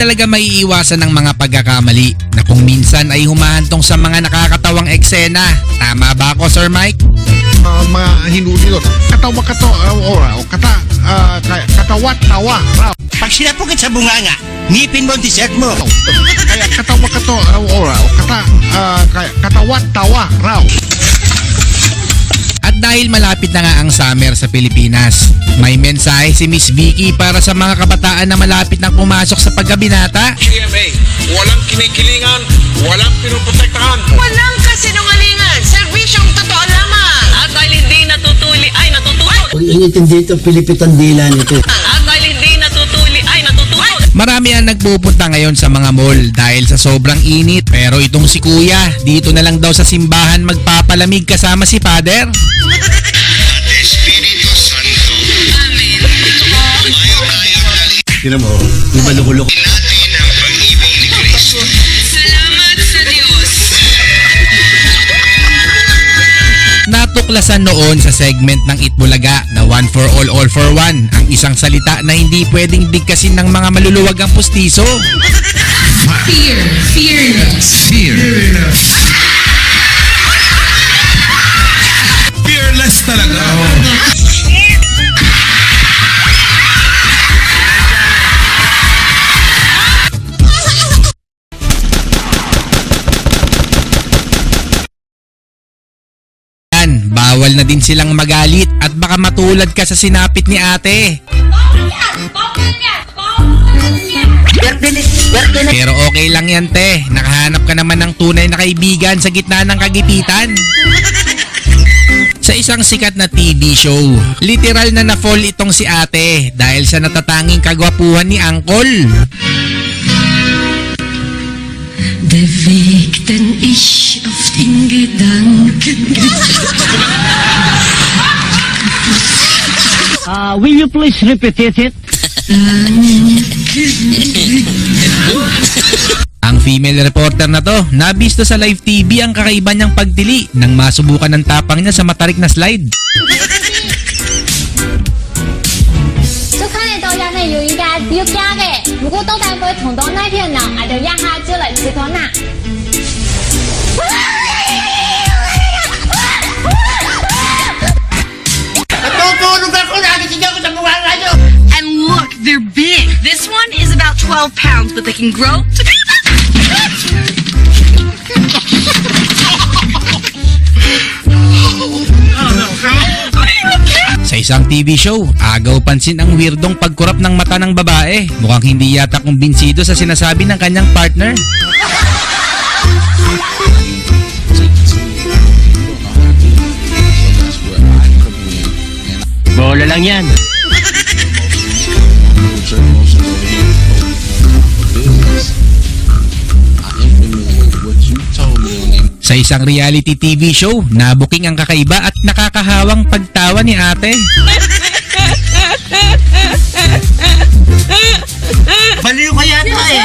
Talaga maiiwasan ng mga pagkakamali na kung minsan ay humahantong sa mga nakakatawang eksena. Tama ba ako, Sir Mike? Mga hinuli doon. Katawa-tawa raw. Pag sinapugit sa bunganga, ngipin mo ang t-shirt mo. Kaya katawa-tawa raw. At dahil malapit na nga ang summer sa Pilipinas, may mensahe si Miss Vicky para sa mga kabataan na malapit nang pumasok sa pagkabinata. GMA, walang kinikilingan, walang pinuprotektahan. Walang kasinungalingan. Serbisyong totoo lamang. At dahil hindi natutuli ay natutulog. Pag inintindi ito, pilipitan dila nito. At dahil hindi natutuli ay natutulog. Marami ang nagpupunta ngayon sa mga mall dahil sa sobrang init. Pero itong si Kuya, dito na lang daw sa simbahan magpapalamig kasama si Father. Tira mo, di ba lukulok? Salamat sa Diyos. Natuklasan noon sa segment ng Itbulaga na one for all for one, ang isang salita na hindi pwedeng bigkasin ng mga maluluwag ang pustiso. Fearless talaga. Bawal na din silang magalit at baka matulad ka sa sinapit ni ate. Pero okay lang yan, te. Nakahanap ka naman ng tunay na kaibigan sa gitna ng kagipitan. Sa isang sikat na TV show, literal na na-fall itong si ate dahil sa natatanging kagwapuhan ni Uncle. Der Weg, den ich auf den Gedanken Will you please repeat it? Ang female reporter na to, nabisto sa live TV ang kakaiba niyang pagtili nang masubukan ng tapang niya sa matarik na slide. 就看你豆芽內容應該要加嘅，如果豆蛋會同到那片呢，我就壓下之類試過啦。 Natutulog ako, nagising ako sa bunganga nyo. And look, they're big. This one is about 12 pounds, but they can grow to be Sa isang TV show, agaw pansin ang weirdong pagkurap ng mata ng babae. Mukhang hindi yata kumbinsido sa sinasabi ng kanyang partner. Bola lang yan. Sa isang reality TV show, nabuking ang kakaiba at nakakahawang pagtawa ni ate. Baliw ka yata eh.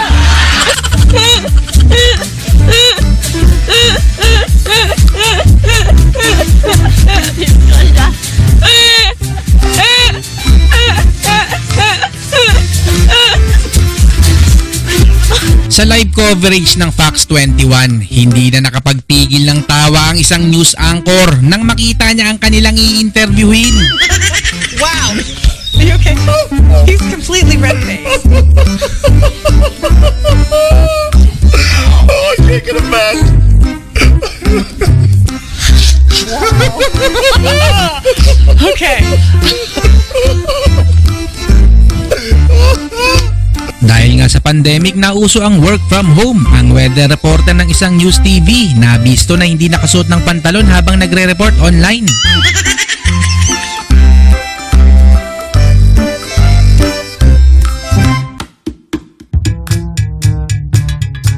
Sa live coverage ng Fox 21, hindi na nakapagpigil ng tawa ang isang news anchor nang makita niya ang kanilang i-interviewin. Wow! Are you okay? He's completely red-faced. Oh, taking it back. Okay. Dahil nga sa pandemic, nauso ang work from home. Ang weather reporter ng isang news TV nabisto na hindi nakasuot ng pantalon habang nagre-report online.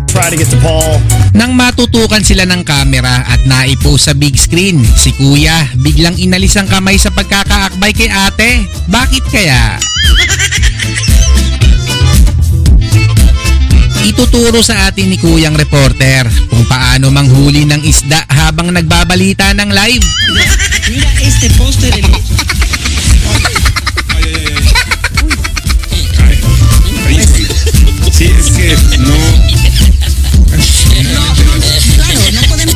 Try to get the ball. Nang matutukan sila ng kamera at naipost sa big screen, si Kuya biglang inalis ang kamay sa pagkakaakbay kay ate. Bakit kaya? Ituturo sa atin ni Kuyang reporter kung paano manghuli ng isda habang nagbabalita ng live. Mira este poster. Sí,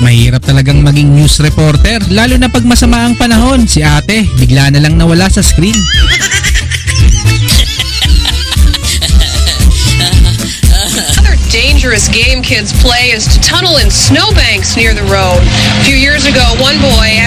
Mahirap talagang maging news reporter, lalo na pag masama ang panahon. Si ate, bigla na lang nawala sa screen. Another dangerous game kids play is to tunnel in snowbanks near the road. A few years ago, one boy